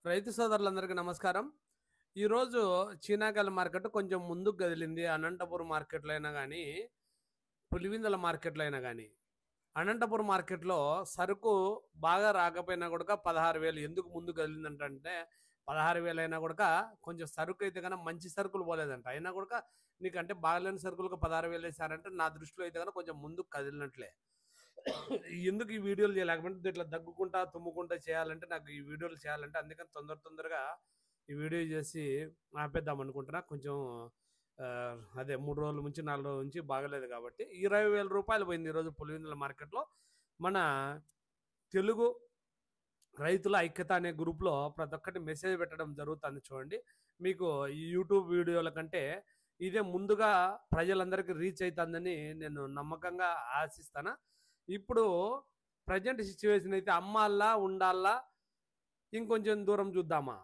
రైతు సోదరులందరికీ నమస్కారం. ఈరోజు చీనాకాయల మార్కెట్ కొంచెం ముందుకు కదిలింది. అనంతపురం మార్కెట్‌లో అయినా గానీ, పులివెందుల మార్కెట్‌లో అయినా గానీ. అనంతపురం మార్కెట్‌లో సరుకు బాగా రాకపోయినా గూడక 16,000 ఎందుకు ముందుకు కదిలిందంటంటే 16,000 అయినా గూడక కొంచెం సరుకయితే గన మంచి సరుకులు పోలేదంట. అయినా గూడక నీకంటే బాగాలేని సరుకులకు 16,000 ఏసారంటే నా దృష్టిలో అయితే గన కొంచెం ముందుకు కదిలినట్లే. ఎందుకు ఈ వీడియోలు చేయలేకపోతే ఇట్లా దగ్గుకుంటా, తుమ్ముకుంటా చేయాలంటే నాకు ఈ వీడియోలు చేయాలంటే అందుకని తొందరగా ఈ వీడియో చేసి ఆపేద్దాం అనుకుంటున్నా. కొంచెం అదే 3 రోజుల నుంచి 4 రోజుల నుంచి బాగలేదు కాబట్టి రూ. 20,000 పోయింది ఈరోజు పులివెందుల మార్కెట్‌లో. మన తెలుగు రైతుల ఐక్యత అనే గ్రూప్‌లో ప్రతి ఒక్కటి మెసేజ్ పెట్టడం జరుగుతుంది చూడండి. మీకు ఈ యూట్యూబ్ వీడియోల కంటే ఇదే ముందుగా ప్రజలందరికీ రీచ్ అయితందని నేను నమ్మకంగా ఆశిస్తాను. ఇప్పుడు ప్రెజెంట్ సిట్యుయేషన్ అయితే అమ్మాలా? ఉండాలా? ఇంకొంచెం దూరం చూద్దామా?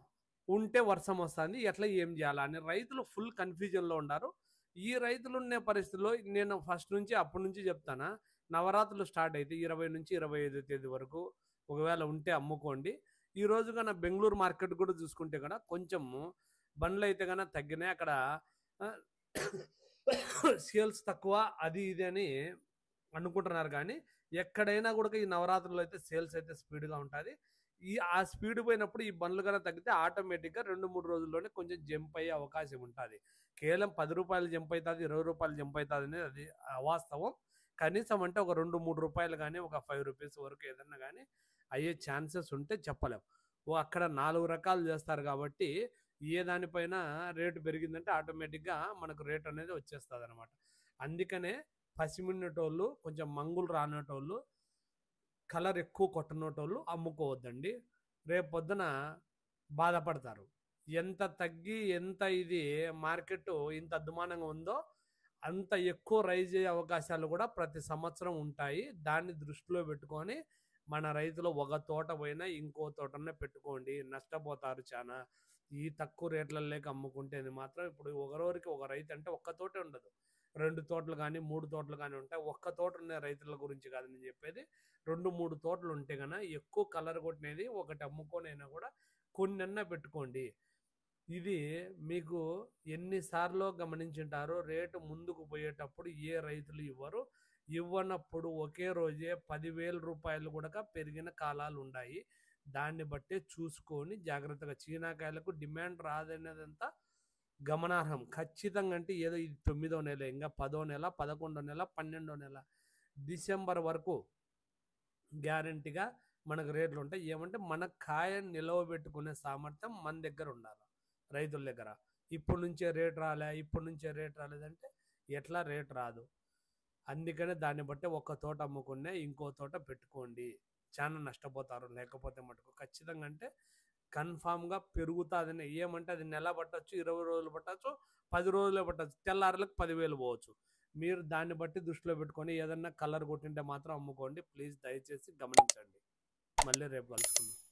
ఉంటే వర్షం వస్తుంది. ఎట్లా ఏం చేయాలా? అని రైతులు ఫుల్ కన్‌ఫ్యూజన్‌లో ఉన్నారు. ఈ రైతులున్న పరిస్థితిలో నేను ఫస్ట్ నుంచి అప్పటి నుంచి చెప్తానా, నవరాత్రులు స్టార్ట్ అయితే 20-25 తేదీ వరకు ఒకవేళ ఉంటే అమ్ముకోండి. ఈ రోజు గన బెంగుళూరు మార్కెట్ కూడా చూసుకుంటే గన కొంచెము బండ్లయితే గన తగ్గినాయి. అక్కడ ఆహ్, సేల్స్ తక్కువ అది ఇది అని అనుకుంటున్నారు కానీ, ఎక్కడైనా కూడా ఈ నవరాత్రుల్లో అయితే సేల్స్ అయితే స్పీడ్‌గా ఉంటది. ఆ స్పీడ్ పోయినప్పుడు ఈ బండ్లు గన తగ్గితే ఆటోమేటిక్‌గా 2, 3 రోజుల్లోనే కొంచెం జంప్ అయ్యే అవకాశం ఉంటది. కేవలం రూ. 10 జంప్ అయితది, రూ. 20 జంప్ అయితదనేది అది అవాస్తవం. కనీసం అంటే ఒక రూ. 2, 3 గాని, ఒక రూ. 5 వరకు ఏదన్నా గాని అయ్యే ఛాన్సెస్ ఉంటే చెప్పలేం. అక్కడ 4 రకాలు చేస్తారు కాబట్టి, ఏ దానిపైన రేటు పెరిగిందంటే ఆటోమేటిక్‌గా మనకు రేట్ అనేది వచ్చేస్తదనమాట. అందుకనే పసిమిన్నటోళ్ళు, కొంచెం మంగులు రానటోళ్ళు, కలర్ ఎక్కువ కొట్టనటోళ్ళు అమ్ముకోవద్దండి. రేపొద్దున బాధపడతారు. ఎంత తగ్గి ఎంత ఇది మార్కెట్టు ఇంత అధ్వానంగా ఉందో, అంత ఎక్కువ రైజ్ అయ్యే అవకాశాలు కూడా ప్రతి సంవత్సరం ఉంటాయి. దాన్ని దృష్టిలో పెట్టుకొని మన రైతులు ఒక తోట పోయినా ఇంకో తోటనే పెట్టుకోండి. నష్టపోతారు చానా. ఈ తక్కువ రేట్లలోకి అమ్ముకుంటేది మాత్రం ఇప్పుడు ఒకరోరికి ఒక రైతు అంటే ఒక్క తోటే ఉండదు. 2 తోటలు గానీ, 3 తోటలు గానీ ఉంటాయి. ఒక్క తోట ఉన్న రైతుల గురించి కాదు నేను చెప్పేది. 2, 3 తోటలు ఉంటే గన ఎక్కువ కలర్ కొట్టినది ఒకటి అమ్ముకొనైనా కూడా కొన్నన్నా పెట్టుకోండి. ఇది మీకు ఎన్ని సార్లో గమనించుంటారో రేటు ముందుకు పోయేటప్పుడు ఏ రైతులు ఇవ్వరు. ఇవ్వనప్పుడు ఒకే రోజే రూ. 10,000 కూడా పెరిగిన కాలాలుండాయి. దాన్ని బట్టే చూసుకొని జాగ్రత్తగా చీనాకాయలకు డిమాండ్ రాదనేదంతా గమనార్హం. ఖచ్చితంగా అంటే ఏదో ఇది 9వ నెల, ఇంగా 10వ నెల, 11వ నెల, 12వ నెల, డిసెంబర్ వరకు గ్యారంటీగా మనకు రేట్లుంటాయి. ఏమంటే మన కాయని నిలవబెట్టుకునే సామర్థ్యం మన దగ్గర ఉండాల. రైతుల దగ్గర. ఇప్పటి నుంచే రేట్ రాలే, ఇప్పటి నుంచే రేట్ రాలేదంటే ఎట్లా రేట్ రాదు. అందుకనే దాన్ని బట్టి ఒక తోట అమ్ముకునే ఇంకో తోట పెట్టుకోండి. చానా నష్టపోతారు. లేకపోతే మటుకు ఖచ్చితంగా అంటే కన్ఫామ్‌గా పెరుగుతాదని. ఏమంటే అది నెల పట్టొచ్చు, 20 రోజులు పట్టొచ్చు, 10 రోజులే పట్టొచ్చు. తెల్లారులకు 10,000 పోవచ్చు. మీరు దాన్ని బట్టి దృష్టిలో పెట్టుకొని ఏదన్నా కలర్ కొట్టింటే మాత్రం అమ్ముకోండి. ప్లీజ్ దయచేసి గమనించండి. మళ్ళీ రేపు కలుసుకుందాం.